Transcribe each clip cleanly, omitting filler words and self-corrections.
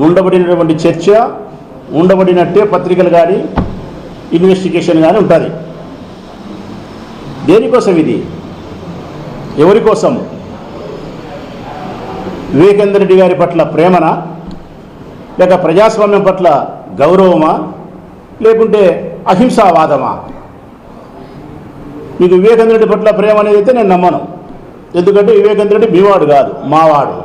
ఉండబడినటువంటి చర్చ, ఉండబడినట్టే పత్రికలు కానీ ఇన్వెస్టిగేషన్ కానీ ఉంటుంది. దేనికోసం ఇది? ఎవరి కోసం? వివేకానంద రెడ్డి గారి పట్ల ప్రేమనా, లేక ప్రజాస్వామ్యం పట్ల గౌరవమా, లేకుంటే అహింసావాదమా? మీకు వివేకానంద రెడ్డి పట్ల ప్రేమ అనేది అయితే నేను నమ్మను. ఎందుకంటే వివేకానంద రెడ్డి మీవాడు కాదు, మావాడు.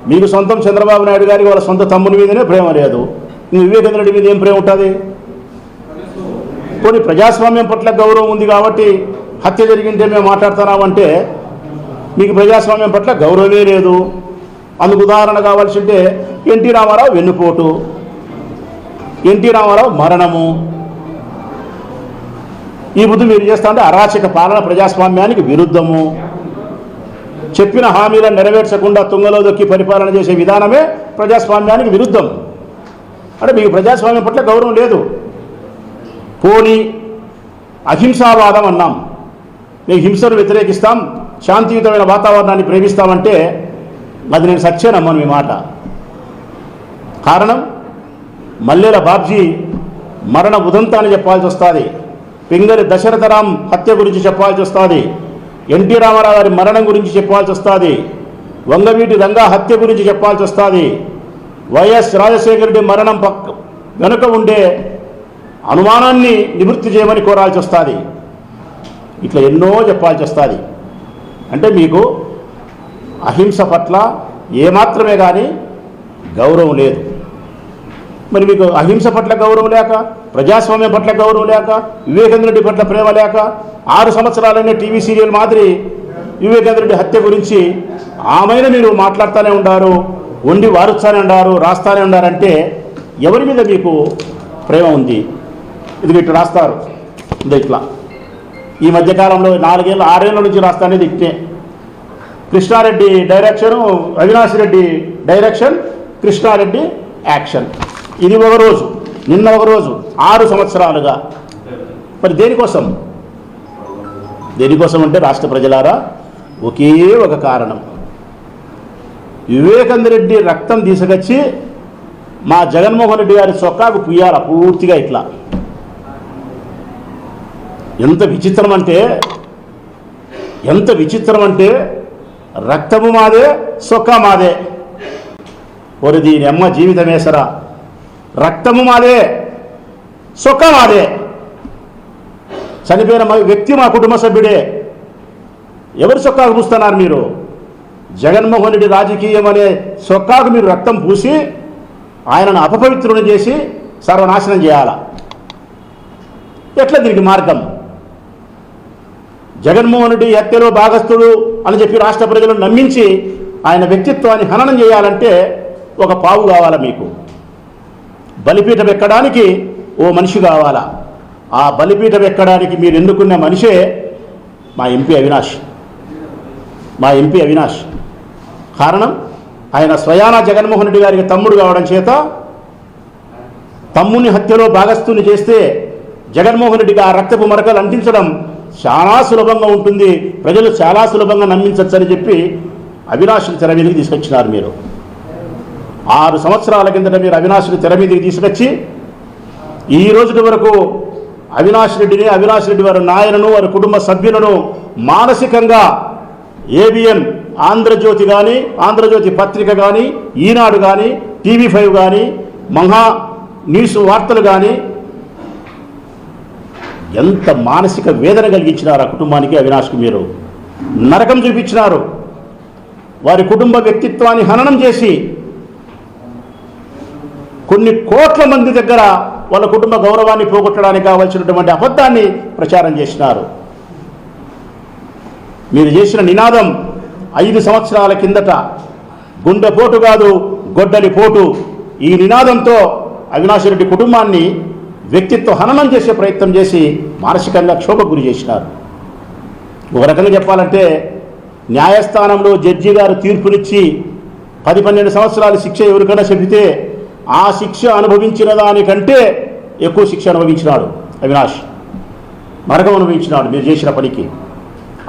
మీకు సొంతం చంద్రబాబు నాయుడు గారికి వాళ్ళ సొంత తమ్ముని మీదనే ప్రేమ లేదు, వివేకానంద రెడ్డి మీద ఏం ప్రేమ ఉంటుంది? కొన్ని ప్రజాస్వామ్యం పట్ల గౌరవం ఉంది కాబట్టి హత్య జరిగింటే మేము మాట్లాడుతున్నామంటే మీకు ప్రజాస్వామ్యం పట్ల గౌరవమే లేదు. అందుకు ఉదాహరణ కావాల్సి ఉంటే ఎన్టీ రామారావు వెన్నుపోటు, ఎన్టీ రామారావు మరణము. ఈ బుద్ధి మీరు చేస్తా ఉంటే అరాచక పాలన, ప్రజాస్వామ్యానికి విరుద్ధము. చెప్పిన హామీలను నెరవేర్చకుండా తుంగలో దొక్కి పరిపాలన చేసే విధానమే ప్రజాస్వామ్యానికి విరుద్ధం. అంటే మీకు ప్రజాస్వామ్యం పట్ల గౌరవం లేదు. పోనీ అహింసావాదం అన్నాం, మేము హింసను వ్యతిరేకిస్తాం, శాంతియుతమైన వాతావరణాన్ని ప్రేమిస్తామంటే అది నేను సత్యం నమ్మను మీ మాట. కారణం, మల్లెల బాబ్జీ మరణ ఉదంతాన్ని చెప్పాల్సి వస్తుంది, పింగళి దశరథరాం హత్య గురించి చెప్పాల్సి వస్తుంది, ఎన్టీ రామారావు గారి మరణం గురించి చెప్పాల్సి వస్తుంది, వంగవీటి రంగా హత్య గురించి చెప్పాల్సి వస్తుంది, వైఎస్ రాజశేఖర రెడ్డి మరణం వెనుక ఉండే అనుమానాన్ని నివృత్తి చేయమని కోరాల్సి వస్తుంది. ఇట్లా ఎన్నో చెప్పాల్సి వస్తుంది. అంటే మీకు అహింస పట్ల ఏమాత్రమే కానీ గౌరవం లేదు. మరి మీకు అహింస పట్ల గౌరవం లేక, ప్రజాస్వామ్యం పట్ల గౌరవం లేక, వివేకానంద రెడ్డి పట్ల ప్రేమ లేక 6 సంవత్సరాలైన టీవీ సీరియల్ మాదిరి వివేకానంద రెడ్డి హత్య గురించి ఆమెను మీరు మాట్లాడుతూనే ఉండారు, వండి వారుస్తానే ఉండారు, రాస్తానే ఉండారంటే ఎవరి మీద మీకు ప్రేమ ఉంది? ఇది ఇట్లా రాస్తారు, ఇది ఇట్లా. ఈ మధ్యకాలంలో 4 ఏళ్ళు 6 ఏళ్ళ నుంచి రాస్తానేది ఇట్టే. Krishna Reddy direction, Avinash Reddy direction, Krishna Reddy action. ఇది ఒక రోజు, నిన్న ఒక రోజు, 6 సంవత్సరాలుగా. మరి దేనికోసం? దేనికోసం అంటే రాష్ట్ర ప్రజలారా, ఒకే ఒక కారణం. వివేకానంద రెడ్డి రక్తం తీసుకొచ్చి మా జగన్మోహన్ రెడ్డి గారి చొక్కాకు పుయ్యాల పూర్తిగా ఇట్లా. ఎంత విచిత్రం అంటే రక్తము మాదే, చొక్కా మాదే. ఒరి దీని అమ్మ జీవితమేసరా, రక్తము మాదే, చొక్కా మాదే. చనిపోయిన వ్యక్తి మా కుటుంబ సభ్యుడే. ఎవరి చొక్కాకు పూస్తున్నారు మీరు? జగన్మోహన్ రెడ్డి రాజకీయం అనే చొక్కాకు మీరు రక్తం పూసి ఆయనను అపపవిత్రుని చేసి సర్వనాశనం చేయాలా? ఎట్లా దీనికి మార్గం? జగన్మోహన్ రెడ్డి హత్యలో భాగస్థుడు అని చెప్పి రాష్ట్ర ప్రజలను నమ్మించి ఆయన వ్యక్తిత్వాన్ని హననం చేయాలంటే ఒక పావు కావాలా మీకు? బలిపీఠం ఎక్కడానికి ఓ మనిషి కావాలా? ఆ బలిపీఠం ఎక్కడానికి మీరు ఎన్నుకున్న మనిషే మా ఎంపీ అవినాష్. కారణం, ఆయన స్వయానా జగన్మోహన్ రెడ్డి గారికి తమ్ముడు కావడం చేత తమ్ముని హత్యలో భాగస్థుని చేస్తే జగన్మోహన్ రెడ్డికి ఆ రక్తపు మరకలు అంటించడం చాలా సులభంగా ఉంటుంది, ప్రజలు చాలా సులభంగా నమ్మించచ్చని చెప్పి అవినాష్ని తెర మీదకి తీసుకొచ్చినారు మీరు. 6 సంవత్సరాల కిందట మీరు అవినాష్ని తెర మీదకి తీసుకొచ్చి ఈ రోజుటి వరకు అవినాష్ రెడ్డి వారి నాయనను, వారి కుటుంబ సభ్యులను మానసికంగా ఏబిఎన్ ఆంధ్రజ్యోతి కానీ, ఆంధ్రజ్యోతి పత్రిక కానీ, ఈనాడు కానీ, TV5 కానీ, మహా న్యూస్ వార్తలు కానీ ఎంత మానసిక వేదన కలిగించినారు ఆ కుటుంబానికి, అవినాష్కి మీరు నరకం చూపించినారు. వారి కుటుంబ వ్యక్తిత్వాన్ని హననం చేసి కొన్ని కోట్ల మంది దగ్గర వాళ్ళ కుటుంబ గౌరవాన్ని పోగొట్టడానికి కావాల్సినటువంటి అబద్ధాన్ని ప్రచారం చేసినారు. మీరు చేసిన నినాదం 5 సంవత్సరాల కిందట గుండెపోటు కాదు గొడ్డలి పోటు, ఈ నినాదంతో అవినాష్ రెడ్డి కుటుంబాన్ని వ్యక్తిత్వ హననం చేసే ప్రయత్నం చేసి మానసికంగా క్షోభకు గురి చేసినారు. ఒక రకంగా చెప్పాలంటే న్యాయస్థానంలో జడ్జి గారు తీర్పునిచ్చి 10-12 సంవత్సరాల శిక్ష ఎవరికైనా చెబితే ఆ శిక్ష అనుభవించిన దానికంటే ఎక్కువ శిక్ష అనుభవించినాడు అవినాష్. నరకం అనుభవించినాడు మీరు చేసిన పనికి.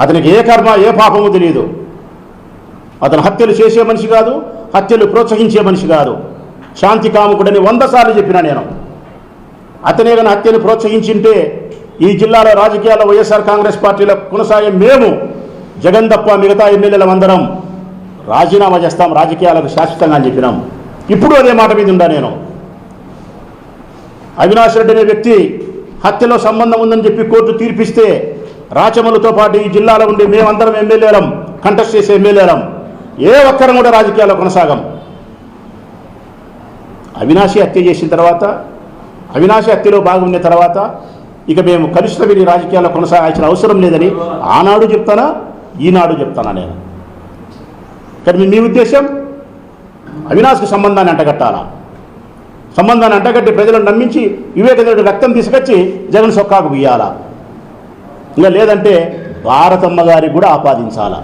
అతనికి ఏ కర్మ ఏ పాపము తెలియదు. అతను హత్యలు చేసే మనిషి కాదు, హత్యలు ప్రోత్సహించే మనిషి కాదు. శాంతి కాముకుడని 100 సార్లు చెప్పినా నేను. అతనే కానీ హత్యను ప్రోత్సహించింటే ఈ జిల్లాలో రాజకీయాల్లో వైఎస్ఆర్ కాంగ్రెస్ పార్టీలో కొనసాగే మేము జగన్ తప్ప మిగతా ఎమ్మెల్యేలం అందరం రాజీనామా చేస్తాం రాజకీయాలకు శాశ్వతంగా అని చెప్పినాం. ఇప్పుడు అదే మాట మీద ఉండా నేను. అవినాష్ రెడ్డి అనే వ్యక్తి హత్యలో సంబంధం ఉందని చెప్పి కోర్టు తీర్పిస్తే రాచమల్లుతో పాటు ఈ జిల్లాలో ఉండి మేమందరం ఎమ్మెల్యేలం, కంటెస్ట్ చేసే ఎమ్మెల్యేలం, ఏ ఒక్కరం కూడా రాజకీయాల్లో కొనసాగం. అవినాషి హత్య చేసిన తర్వాత, అవినాషి హత్యలో బాగున్న తర్వాత ఇక మేము కలుషిత వీరి రాజకీయాల్లో కొనసాగాల్సిన అవసరం లేదని ఆనాడు చెప్తానా, ఈనాడు చెప్తానా నేను. కానీ మీ ఉద్దేశం అవినాష్కి సంబంధాన్ని అంటగట్టాలా? సంబంధాన్ని అంటగట్టి ప్రజలను నమ్మించి వివేకానందుడి రక్తం తీసుకొచ్చి జగన్ సొక్కాకు బియ్యాలా? ఇంకా లేదంటే భారతమ్మ గారికి కూడా ఆపాదించాలా?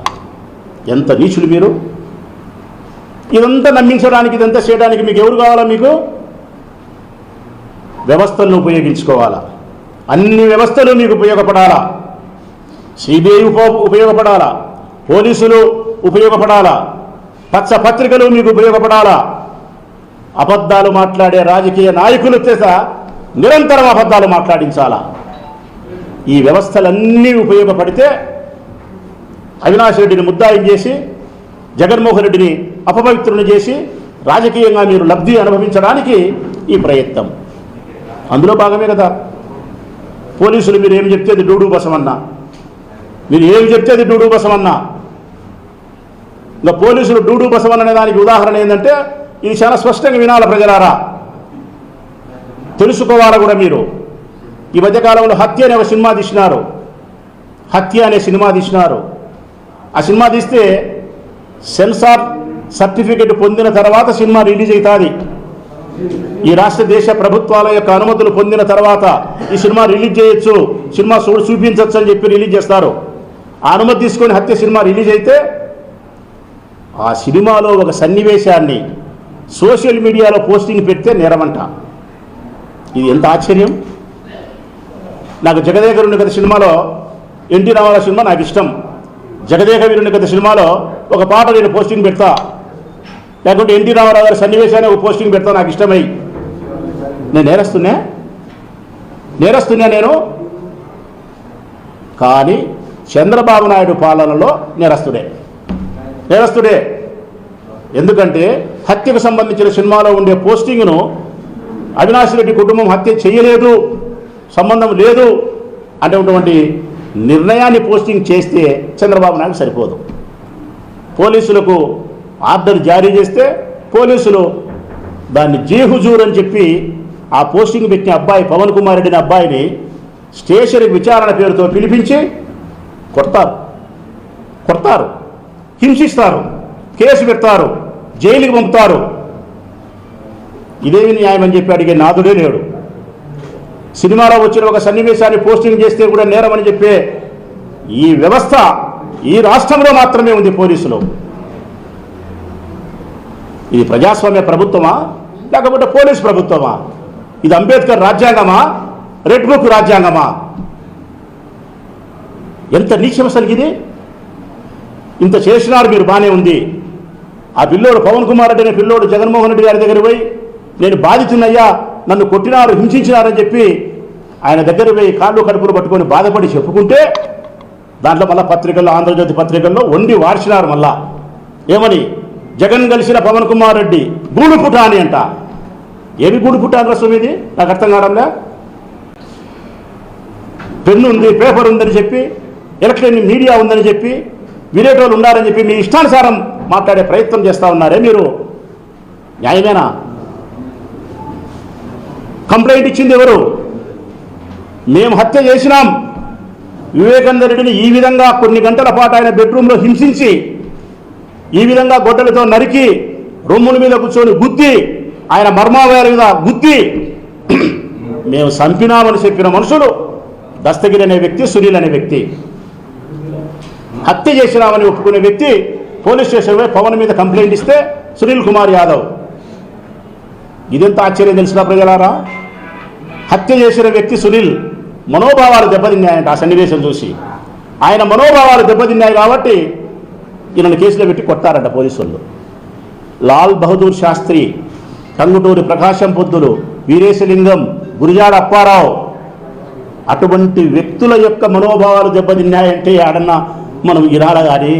ఎంత నీచులు మీరు! ఇదంతా నమ్మించడానికి, ఇదంతా చేయడానికి మీకు ఎవరు కావాలా? మీకు వ్యవస్థలను ఉపయోగించుకోవాలా? అన్ని వ్యవస్థలు మీకు ఉపయోగపడాలా? సిబిఐ ఉపయోగపడాలా, పోలీసులు ఉపయోగపడాలా, పచ్చ పత్రికలు మీకు ఉపయోగపడాలా. అబద్ధాలు మాట్లాడే రాజకీయ నాయకులు చేత నిరంతరం అబద్ధాలు మాట్లాడించాలా? ఈ వ్యవస్థలన్నీ ఉపయోగపడితే అవినాష్ రెడ్డిని ముద్దాయిని చేసి జగన్మోహన్ రెడ్డిని అపవిత్రుని చేసి రాజకీయంగా మీరు లబ్ధి అనుభవించడానికి ఈ ప్రయత్నం. అందులో భాగమే కదా. పోలీసులు మీరు ఏం చెప్తే అది డూడు బసమన్నా, మీరు ఏం చెప్తే అది డూడు బసమన్నా. ఇంకా పోలీసులు డూడు బసవన్ అనే దానికి ఉదాహరణ ఏంటంటే ఇది చాలా స్పష్టంగా వినాల ప్రజలారా, తెలుసుకోవాలా కూడా మీరు. ఈ మధ్యకాలంలో హత్య అనే ఒక సినిమా తీసినారు. హత్య అనే సినిమా తీసినారు. ఆ సినిమా తీస్తే సెన్సార్ సర్టిఫికెట్ పొందిన తర్వాత సినిమా రిలీజ్ అవుతుంది. ఈ రాష్ట్ర దేశ ప్రభుత్వాల యొక్క అనుమతులు పొందిన తర్వాత ఈ సినిమా రిలీజ్ చేయొచ్చు, సినిమా చూపించవచ్చు అని చెప్పి రిలీజ్ చేస్తారు. ఆ అనుమతి తీసుకొని హత్య సినిమా రిలీజ్ అయితే ఆ సినిమాలో ఒక సన్నివేశాన్ని సోషల్ మీడియాలో పోస్టింగ్ పెడితే నేరమంట. ఇది ఎంత ఆశ్చర్యం! నాకు జగదేక వీరుని కథ సినిమాలో ఎన్టీ రామారావు సినిమా నాకు ఇష్టం. జగదేక వీరుని కథ సినిమాలో ఒక పాట నేను పోస్టింగ్ పెడతా, లేకుంటే ఎన్టీ రామారావు గారి సన్నివేశాన్ని ఒక పోస్టింగ్ పెడతా, నాకు ఇష్టమై. నేను నేరస్తున్నా నేను. కానీ చంద్రబాబు నాయుడు పాలనలో నేరస్తుడే. ఎందుకంటే హత్యకు సంబంధించిన సినిమాలో ఉండే పోస్టింగ్ను అవినాష్ రెడ్డి కుటుంబం హత్య చేయలేదు, సంబంధం లేదు అనేటువంటి నిర్ణయాన్ని పోస్టింగ్ చేస్తే చంద్రబాబు నాయుడు సరిపోదు. పోలీసులకు ఆర్డర్ జారీ చేస్తే పోలీసులు దాన్ని జీహుజూర్ అని చెప్పి ఆ పోస్టింగ్ పెట్టిన అబ్బాయి పవన్ కుమార్ రెడ్డి అబ్బాయిని స్టేషన్ విచారణ పేరుతో పిలిపించి కొడతారు, హింసిస్తారు, కేసు పెడతారు, జైలుకి పంపుతారు. ఇదేమి న్యాయం అని చెప్పి అడిగే నాదుడే లేడు. సినిమాలో వచ్చిన ఒక సన్నివేశాన్ని పోస్టింగ్ చేస్తే కూడా నేరం అని చెప్పే ఈ వ్యవస్థ ఈ రాష్ట్రంలో మాత్రమే ఉంది. పోలీసులు ఇది ప్రజాస్వామ్య ప్రభుత్వమా లేకపోతే పోలీస్ ప్రభుత్వమా? ఇది అంబేద్కర్ రాజ్యాంగమా, రెడ్ బుక్ రాజ్యాంగమా? ఎంత నీచం అసలు ఇది! ఇంత చేసినారు మీరు, బాగానే ఉంది. ఆ పిల్లోడు పవన్ కుమార్ రెడ్డి అనే పిల్లోడు జగన్మోహన్ రెడ్డి గారి దగ్గర పోయి నేను బాధితున్నయ్యా, నన్ను కొట్టినారు, హింసించినారని చెప్పి ఆయన దగ్గర పోయి కాళ్ళు కడుపులు పట్టుకొని బాధపడి చెప్పుకుంటే దాంట్లో మళ్ళీ పత్రికల్లో, ఆంధ్రజ్యోతి పత్రికల్లో వండి వార్చినారు. మళ్ళా ఏమని? జగన్ కలిసిన పవన్ కుమార్ రెడ్డి గూడుపుట అని అంట. ఏమి గూడుపుట రసం ఇది? నాకు అర్థం కావడంలే. పెన్ను ఉంది, పేపర్ ఉందని చెప్పి, ఎలక్ట్రానిక్ మీడియా ఉందని చెప్పి, వినేటోళ్ళు ఉండాలని చెప్పి మీ ఇష్టానుసారం మాట్లాడే ప్రయత్నం చేస్తూ ఉన్నారే మీరు. న్యాయమేనా? కంప్లైంట్ ఇచ్చింది ఎవరు? మేము హత్య చేసినాం, వివేకానంద రెడ్డిని ఈ విధంగా కొన్ని గంటల పాటు ఆయన బెడ్రూమ్లో హింసించి, ఈ విధంగా గొడ్డలతో నరికి, రొమ్ముల మీద కూర్చొని గుద్ది, ఆయన మర్మావయాల మీద గుద్ది మేము చంపినామని చెప్పిన మనుషులు దస్తగిరి అనే వ్యక్తి, సునీల్ అనే వ్యక్తి. హత్య చేసినామని ఒప్పుకునే వ్యక్తి పోలీస్ స్టేషన్ పోయి పవన్ మీద కంప్లైంట్ ఇస్తే సునీల్ కుమార్ యాదవ్. ఇదెంత ఆశ్చర్యం తెలిసిన ప్రజలారా! హత్య చేసిన వ్యక్తి సునీల్ మనోభావాలు దెబ్బతిన్నాయంట. ఆ సన్నివేశం చూసి ఆయన మనోభావాలు దెబ్బతిన్నాయి కాబట్టి ఈయనను కేసులో పెట్టి కొట్టారంట పోలీసులు. లాల్ బహదూర్ శాస్త్రి, టంగుటూరి ప్రకాశం పొద్దులు, వీరేశలింగం, గురిజాడ అప్పారావు, అటువంటి వ్యక్తుల యొక్క మనోభావాలు దెబ్బతిన్నాయంటే ఆడన్నా మనం ఇరాల. కానీ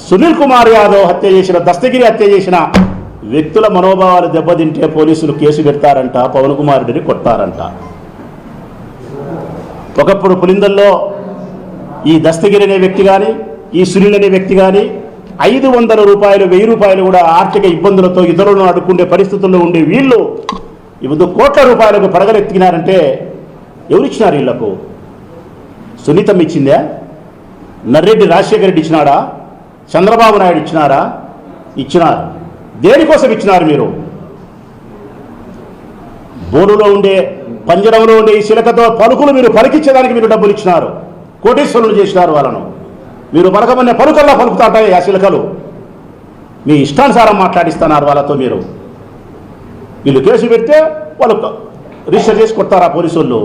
సునీల్ కుమార్ యాదవ్ హత్య చేసిన, దస్తగిరి హత్య చేసిన వ్యక్తుల మనోభావాలు దెబ్బతింటే పోలీసులు కేసు పెడతారంట, పవన్ కుమార్ రెడ్డిని కొట్టారంట. ఒకప్పుడు పులిందల్లో ఈ దస్తగిరి అనే వ్యక్తి కానీ, ఈ సునీల్ అనే వ్యక్తి కానీ 500 రూపాయలు 1000 రూపాయలు కూడా ఆర్థిక ఇబ్బందులతో ఇతరులను అడుక్కుండే పరిస్థితుల్లో ఉండే వీళ్ళు ఇప్పుడు కోట్ల రూపాయలకు పడగలెత్తినారంటే ఎవరిచ్చినారు వీళ్లకు? సునీతం ఇచ్చిందా? నర్రెడ్డి రాజశేఖర రెడ్డి ఇచ్చినాడా? చంద్రబాబు నాయుడు ఇచ్చినారా? ఇచ్చినారు. దేనికోసం ఇచ్చినారు మీరు? బోరులో ఉండే, పంజరంలో ఉండే ఈ శిలకతో పలుకులు మీరు పలికించేదానికి మీరు డబ్బులు ఇచ్చినారు. కోటేశ్వరులు చేసినారు వాళ్ళను. మీరు పలకమనే పలుకల్లా పలుకుతాంటాయి ఆ శిలకలు. మీ ఇష్టానుసారం మాట్లాడిస్తున్నారు వాళ్ళతో. మీరు వీళ్ళు కేసు పెడితే వాళ్ళు రిజిస్టర్ చేసి కొడతారా పోలీసులు?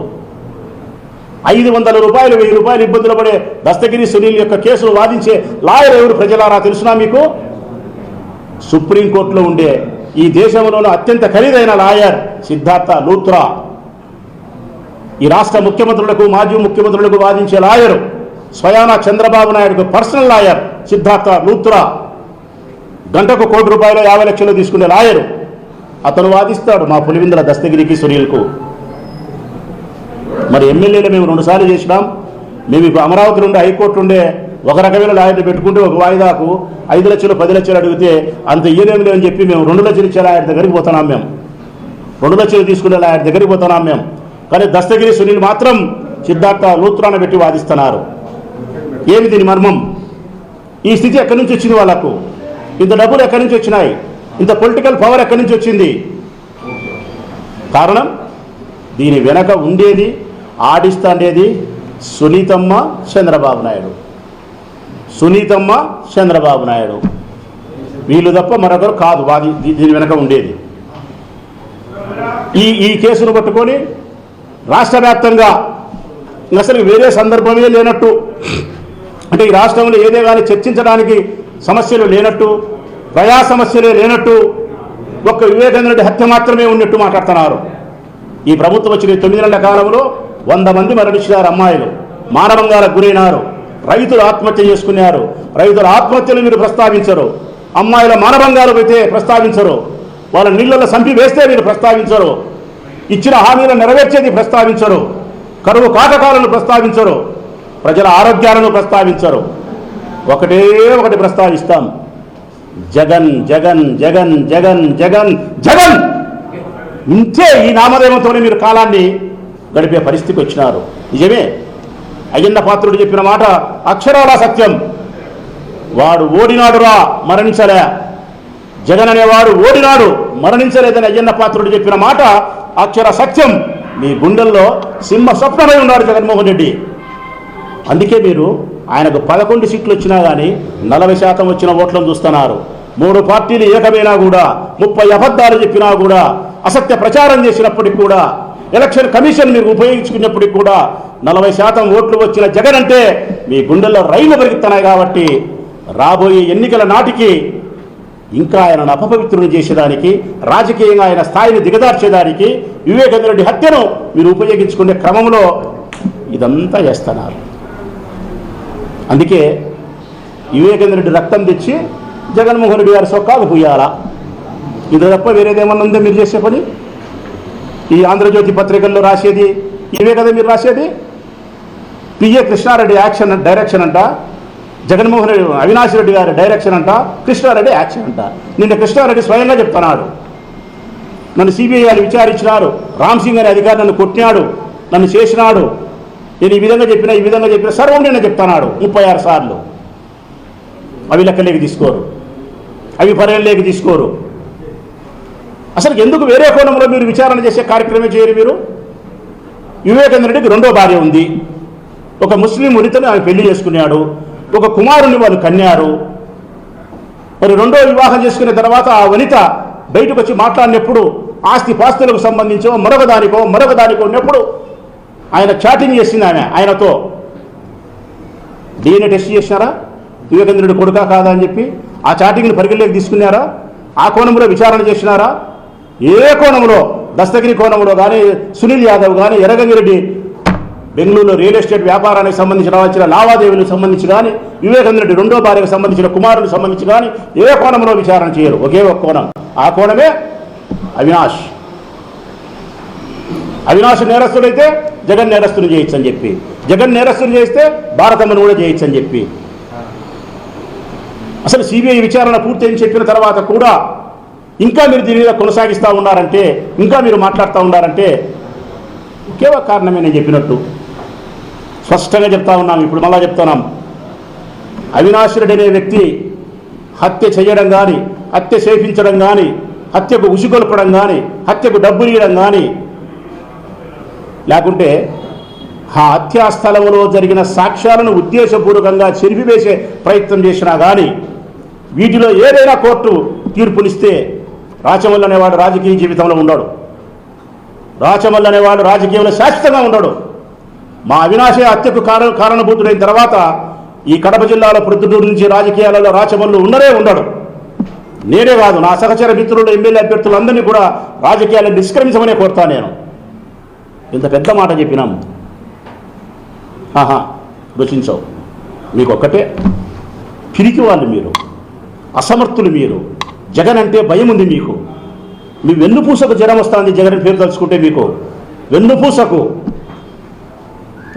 500 రూపాయలు 1000 రూపాయలు ఇబ్బందులు పడే దస్తగిరి సునీల్ యొక్క కేసులు వాదించే లాయర్ ఎవరు ప్రజలారా తెలుసునా మీకు? సుప్రీంకోర్టులో ఉండే ఈ దేశంలోని అత్యంత ఖరీదైన లాయర్ సిద్ధార్థ లూత్రా. ఈ రాష్ట్ర ముఖ్యమంత్రులకు, మాజీ ముఖ్యమంత్రులకు వాదించే లాయరు, స్వయాన చంద్రబాబు నాయుడుకు పర్సనల్ లాయర్ సిద్ధార్థ లూత్రా. గంటకు ₹1 కోటి 50 లక్షలు తీసుకునే లాయరు అతను వాదిస్తాడు మా పులివెందుల దస్తగిరికి, సునీల్కు. మరి ఎమ్మెల్యేలు మేము 2 సార్లు చేసినాం. మేము ఇప్పుడు అమరావతి నుండి హైకోర్టు నుండే ఒక రకమైన లాయర్ని పెట్టుకుంటే ఒక వాయిదాకు 5 లక్షలు 10 లక్షలు అడిగితే అంత ఇయ్యలేములే అని చెప్పి మేము 2 లక్షలు ఇచ్చే లాయర్ దగ్గరికి పోతున్నాం. మేము 2 లక్షలు తీసుకునే లాయర్ దగ్గరికి పోతున్నాం మేము. కానీ దస్తగిరి సునీల్ మాత్రం సిద్ధార్థ లూత్రాను పెట్టి వాదిస్తున్నారు. ఏమి దీని మర్మం? ఈ స్థితి ఎక్కడి నుంచి వచ్చింది వాళ్ళకు? ఇంత డబ్బులు ఎక్కడి నుంచి వచ్చినాయి? ఇంత పొలిటికల్ పవర్ ఎక్కడి నుంచి వచ్చింది? కారణం దీని వెనక ఉండేది, ఆడిస్తాండేది సునీతమ్మ, చంద్రబాబు నాయుడు. సునీతమ్మ, చంద్రబాబు నాయుడు వీళ్ళు తప్ప మరొకరు కాదు దీని వెనక ఉండేది. ఈ కేసును పట్టుకొని రాష్ట్ర వ్యాప్తంగా అసలు వేరే సందర్భమే లేనట్టు, అంటే ఈ రాష్ట్రంలో ఏదే కానీ చర్చించడానికి సమస్యలు లేనట్టు, ప్రజా సమస్యలే లేనట్టు, ఒక్క వివేకానంద రెడ్డి హత్య మాత్రమే ఉన్నట్టు మాట్లాడుతున్నారు. ఈ ప్రభుత్వం వచ్చిన 9 నెలల కాలంలో 100 మంది మరణించినారు. అమ్మాయిలు మానవంగాలకు గురైనారు. రైతులు ఆత్మహత్య చేసుకున్నారు. రైతుల ఆత్మహత్యలు మీరు ప్రస్తావించరు. అమ్మాయిల మానభంగాలు అయితే ప్రస్తావించరు. వాళ్ళ నీళ్ళలో సంపి వేస్తే మీరు ప్రస్తావించరు. ఇచ్చిన హామీలను నెరవేర్చేది ప్రస్తావించరు. కరువు కాటకాలను ప్రస్తావించరు. ప్రజల ఆరోగ్యాలను ప్రస్తావించరు. ఒకటే ఒకటి ప్రస్తావిస్తాం, జగన్ జగన్ జగన్ జగన్ జగన్ జగన్. ఇంతే ఈ నామధేయంతోనే మీరు కాలాన్ని గడిపే పరిస్థితికి వచ్చినారు. నిజమే, అయ్యన్న పాత్రుడు చెప్పిన మాట అక్షరాల సత్యం. వాడు ఓడినాడురా, మరణించలే. జగన్ అనేవాడు ఓడినాడు, మరణించలేదని అయ్యన్న పాత్రుడు చెప్పిన మాట అక్షర సత్యం. మీ గుండెల్లో సింహ స్వప్నమై ఉన్నాడు జగన్మోహన్ రెడ్డి. అందుకే మీరు ఆయనకు 11 సీట్లు వచ్చినా కానీ 40% వచ్చిన ఓట్లను చూస్తున్నారు. 3 పార్టీలు ఏకమైనా కూడా, 30 అబద్ధాలు చెప్పినా కూడా, అసత్య ప్రచారం చేసినప్పటికి కూడా, ఎలక్షన్ కమిషన్ మీరు ఉపయోగించుకున్నప్పటికి కూడా 40% ఓట్లు వచ్చిన జగన్ అంటే మీ గుండెల్లో రైలు పెరుగుతున్నాయి. కాబట్టి రాబోయే ఎన్నికల నాటికి ఇంకా ఆయనను అపవిత్రుని చేసేదానికి, రాజకీయంగా ఆయన స్థాయిని దిగదార్చేదానికి వివేకానంద రెడ్డి హత్యను మీరు ఉపయోగించుకునే క్రమంలో ఇదంతా చేస్తున్నారు. అందుకే వివేకానంద రెడ్డి రక్తం తెచ్చి జగన్మోహన్ రెడ్డి గారి సొక్కాలు పూయాలా? ఇది తప్ప వేరేదేమన్నా ఉందో మీరు చేసే పని? ఈ ఆంధ్రజ్యోతి పత్రికల్లో రాసేది ఇవే కదా మీరు రాసేది. పిఏ కృష్ణారెడ్డి డైరెక్షన్ అంట, జగన్మోహన్ రెడ్డి అవినాష్ రెడ్డి గారి డైరెక్షన్ అంట, కృష్ణారెడ్డి యాక్షన్ అంట. నిన్న కృష్ణారెడ్డి స్వయంగా చెప్తున్నాడు, నన్ను సిబిఐ వాళ్ళు విచారించినారు, రామ్ సింగ్ అనే అధికారి నన్ను కొట్టినాడు, నన్ను చేసినాడు, నేను ఈ విధంగా చెప్పిన సర్వం నిన్న చెప్తున్నాడు 36 సార్లు. అవి లెక్కలేకి తీసుకోరు, అవి పరిగణలోకి తీసుకోరు. అసలు ఎందుకు వేరే కోణంలో మీరు విచారణ చేసే కార్యక్రమం చేయరు మీరు? వివేకానంద రెడ్డికి 2వ భార్య ఉంది. ఒక ముస్లిం వనితను ఆమె పెళ్లి చేసుకున్నాడు. ఒక కుమారుని వాళ్ళు కన్యారు. మరి 2వ వివాహం చేసుకున్న తర్వాత ఆ వనిత బయటకు వచ్చి మాట్లాడినప్పుడు ఆస్తి పాస్తులకు సంబంధించో మరొక దానికో ఉన్నప్పుడు ఆయన చాటింగ్ చేసింది ఆయనతో. DNA టెస్ట్ చేసినారా? వివేకంద్రుడి కొడుకా కాదా అని చెప్పి ఆ చాటింగ్ని పరిగణలోకి తీసుకున్నారా? ఆ కోణంలో విచారణ చేసినారా? ఏ కోణంలో, దస్తగిరి కోణంలో కానీ, సునీల్ యాదవ్ కానీ, ఎర్రగంగిరెడ్డి బెంగళూరులో రియల్ ఎస్టేట్ వ్యాపారానికి సంబంధించిన వచ్చిన లావాదేవీలకు సంబంధించి కానీ, వివేకంద్రుడి రెండో భార్యకు సంబంధించిన కుమారులకు సంబంధించి కానీ ఏ కోణంలో విచారణ చేయరు. ఒకే ఒక కోణం, ఆ కోణమే అవినాష్. అవినాష్ నేరస్తుడైతే జగన్ నేరస్తుని చేయొచ్చు అని చెప్పి, జగన్ నేరస్తుని చేస్తే భారతమ్మను కూడా చేయొచ్చు అని చెప్పి, అసలు సిబిఐ విచారణ పూర్తయింది చెప్పిన తర్వాత కూడా ఇంకా మీరు దీని మీద కొనసాగిస్తూ ఉన్నారంటే, ఇంకా మీరు మాట్లాడుతూ ఉన్నారంటే ఒకే ఒక కారణమే నేను చెప్పినట్టు స్పష్టంగా చెప్తా ఉన్నాం. ఇప్పుడు మళ్ళా చెప్తున్నాం, అవినాష్ రెడ్డి అనే వ్యక్తి హత్య చేయడం కానీ, హత్య చేయించడం కానీ, హత్యకు ఉసిగొల్పడం కానీ, హత్యకు డబ్బులు ఇవ్వడం కానీ, లేకుంటే ఆ హత్యా స్థలంలో జరిగిన సాక్ష్యాలను ఉద్దేశపూర్వకంగా చెరిపివేసే ప్రయత్నం చేసినా కానీ, వీటిలో ఏదైనా కోర్టు తీర్పునిస్తే రాచమల్లు అనేవాడు రాజకీయ జీవితంలో ఉండడు. రాచమల్లు అనేవాడు రాజకీయంలో శాశ్వతంగా ఉండడు. మా అవినాశే హత్యకు కారణభూతుడైన తర్వాత ఈ కడప జిల్లాలో ప్రొద్దుటూరు నుంచి రాజకీయాలలో రాచమల్లు ఉండడు. నేనే కాదు, నా సహచర మిత్రులు, ఎమ్మెల్యే అభ్యర్థులందరినీ కూడా రాజకీయాలను నిష్క్రమించమనే కోరుతాను నేను. ఇంత పెద్ద మాట చెప్పినాం, రుచించవు. మీకు ఒక్కటే, పిరికి వాళ్ళు మీరు, అసమర్థులు మీరు. జగన్ అంటే భయం ఉంది మీకు. మీ వెన్నుపూసకు జ్వరం వస్తుంది జగన్ పేరు తలుచుకుంటే. మీకు వెన్నుపూసకు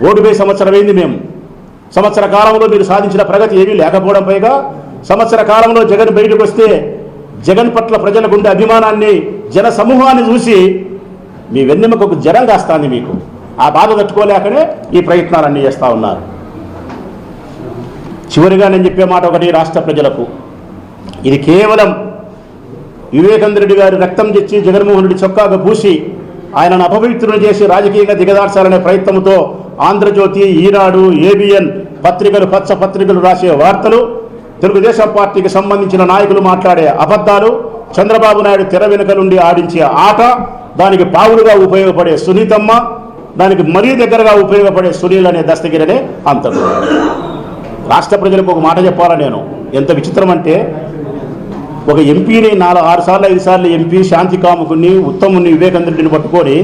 ఓడిపోయి సంవత్సరం అయింది. మేము సంవత్సర కాలంలో మీరు సాధించిన ప్రగతి ఏమీ లేకపోవడం, పైగా సంవత్సర కాలంలో జగన్ బయటకు వస్తే జగన్ పట్ల ప్రజలకు ఉండే అభిమానాన్ని, జన సమూహాన్ని చూసి మీ వెన్నెముకకు జ్వరం కాస్తుంది మీకు. ఆ బాధ తట్టుకోలేకనే ఈ ప్రయత్నాలన్నీ చేస్తూ ఉన్నారు. చివరిగా నేను చెప్పే మాట ఒకటి రాష్ట్ర ప్రజలకు, ఇది కేవలం వివేకంద్రెడ్డి గారి రక్తం తెచ్చి జగన్మోహన్ రెడ్డి చొక్కాగా పూసి ఆయనను అపవిత్రులు చేసి రాజకీయంగా దిగదార్చాలనే ప్రయత్నంతో ఆంధ్రజ్యోతి, ఈనాడు, ఏబిఎన్ పత్రికలు, పచ్చ పత్రికలు రాసే వార్తలు, తెలుగుదేశం పార్టీకి సంబంధించిన నాయకులు మాట్లాడే అబద్ధాలు, చంద్రబాబు నాయుడు తెర వెనుక నుండి ఆడించే ఆట, దానికి పావులుగా ఉపయోగపడే సునీతమ్మ, దానికి మరీ దగ్గరగా ఉపయోగపడే సునీల్ అనే దస్తగిరనే అంతడు. రాష్ట్ర ప్రజలకు ఒక మాట చెప్పాలా నేను, ఎంత విచిత్రం అంటే, ఒక ఎంపీని 6 సార్లు 5 సార్లు ఎంపీ శాంతి కాముకుని, ఉత్తముని, వివేకంద్రెడ్డిని పట్టుకొని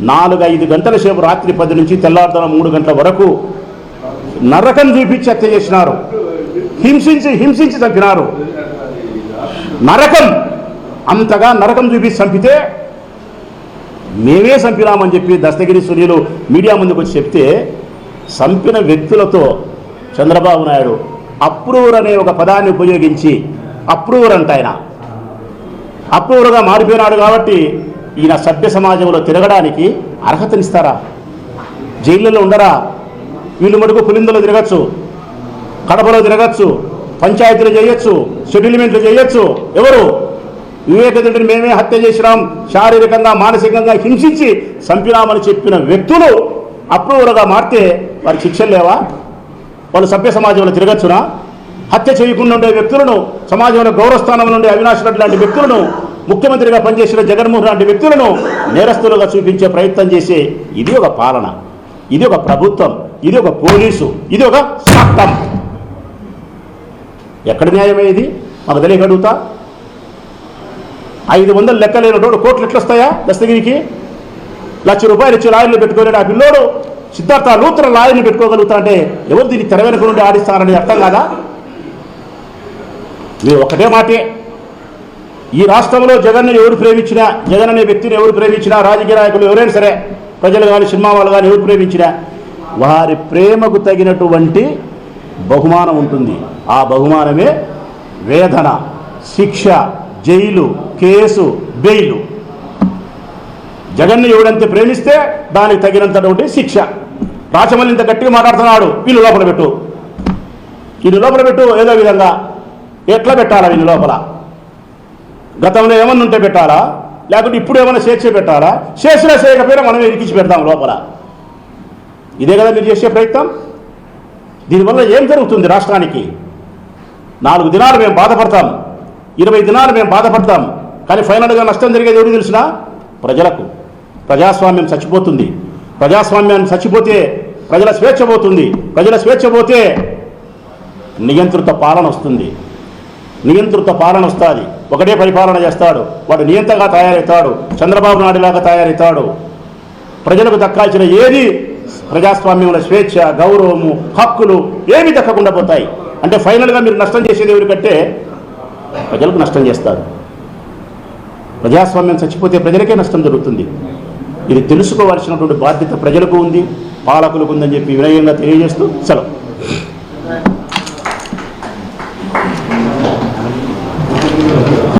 4-5 గంటల సేపు రాత్రి 10 నుంచి తెల్లారుతన 3 గంటల వరకు నరకం చూపించి హత్య చేసినారు. హింసించి చంపినారు. నరకం, అంతగా నరకం చూపించి చంపితే మేమే చంపినామని చెప్పి దస్తగిరి సునీలు మీడియా ముందుకు వచ్చి చెప్తే, చంపిన వ్యక్తులతో చంద్రబాబు నాయుడు అప్రూవర్ అనే ఒక పదాన్ని ఉపయోగించి, అప్రూవర్ అంట ఆయన అప్రూవర్గా మారిపోయినాడు కాబట్టి ఈయన సభ్య సమాజంలో తిరగడానికి అర్హతనిస్తారా? జైళ్ళలో ఉండరా? వీళ్ళు మటుకు పులిందలో తిరగచ్చు, కడపలో తిరగచ్చు, పంచాయతీలు చేయొచ్చు, సెటిల్మెంట్లు చేయొచ్చు. ఎవరు? వివేకంద్రెడ్డిని మేమే హత్య చేసినాం, శారీరకంగా మానసికంగా హింసించి చంపినామని చెప్పిన వ్యక్తులు అప్రూవర్గా మారితే వారికి శిక్షలు లేవా? వాళ్ళు సభ్య సమాజంలో తిరగచ్చునా? హత్య చేయకుండా ఉండే వ్యక్తులను, సమాజంలో గౌరవస్థానం నుండి అవినాష్ రెడ్డి లాంటి వ్యక్తులను, ముఖ్యమంత్రిగా పనిచేసిన జగన్మోహన్ లాంటి వ్యక్తులను నేరస్తులుగా చూపించే ప్రయత్నం చేసే ఇది ఒక పాలన, ఇది ఒక ప్రభుత్వం, ఇది ఒక పోలీసు, ఇది ఒక చట్టం. ఎక్కడ న్యాయమేది మాకు తెలియక అడుగుతా. 500 లెక్కలేనోడు కోట్లు ఎట్లా వస్తాయా? దస్తగిరికి ₹1,00,000 ఇచ్చి లాయర్లు పెట్టుకోలేడు ఆ పిల్లోడు. సిద్ధార్థ లూత్ర లాయర్ని పెట్టుకోగలుగుతా అంటే ఎవరు దీన్ని తెర వెనుక నుండి ఆడిస్తారని అర్థం కాదా? మీరు ఒకటే మాటే, ఈ రాష్ట్రంలో జగన్ను ఎవరు ప్రేమించినా, జగన్ అనే వ్యక్తిని ఎవరు ప్రేమించినా, రాజకీయ నాయకులు ఎవరైనా సరే, ప్రజలు కానీ, సినిమా వాళ్ళు కానీ ఎవరు ప్రేమించినా వారి ప్రేమకు తగినటువంటి బహుమానం ఉంటుంది. ఆ బహుమానమే వేదన, శిక్ష, జైలు, కేసు, బెయిలు. జగన్ను ఎవడంతే ప్రేమిస్తే దానికి తగినంతటువంటి శిక్ష. రాచమల్లి ఇంత గట్టిగా మాట్లాడుతున్నాడు, వీళ్ళు లోపల పెట్టు, వీళ్ళు లోపల పెట్టు. ఏదో విధంగా ఎట్లా పెట్టాలా? వీళ్ళు లోపల గతంలో ఏమన్నా ఉంటే పెట్టాలా, లేకుంటే ఇప్పుడు ఏమైనా స్వేచ్ఛ పెట్టాలా? చేసినా చేయకపోయినా మనమే ఇరికించి పెడతాం లోపల. ఇదే కదా మీరు చేసే ప్రయత్నం. దీనివల్ల ఏం జరుగుతుంది రాష్ట్రానికి? 4 దినాలు మేము బాధపడతాం, 20 దినాలు మేము బాధపడతాం, కానీ ఫైనల్గా నష్టం జరిగేది ఎవరికి తెలిసినా? ప్రజలకు. ప్రజాస్వామ్యం చచ్చిపోతుంది. ప్రజాస్వామ్యాన్ని చచ్చిపోతే ప్రజల స్వేచ్ఛ పోతుంది. ప్రజల స్వేచ్ఛ పోతే నియంత్రిత పాలన వస్తుంది. నియంత్రిత పాలన వస్తుంది. ఒకటే పరిపాలన చేస్తాడు, వాడు నియంతగా తయారవుతాడు, చంద్రబాబు నాయుడులాగా తయారవుతాడు. ప్రజలకు దక్కాల్సిన ఏది ప్రజాస్వామ్యంలో స్వేచ్ఛ, గౌరవము, హక్కులు ఏమి దక్కకుండా పోతాయి. అంటే ఫైనల్గా మీరు నష్టం చేసేది ఎవరికంటే ప్రజలకు నష్టం చేస్తారు. ప్రజాస్వామ్యం చచ్చిపోతే ప్రజలకే నష్టం జరుగుతుంది. ఇది తెలుసుకోవాల్సినటువంటి బాధ్యత ప్రజలకు ఉంది, పాలకులకు ఉందని చెప్పి వినయంగా తెలియజేస్తూ సెలవు.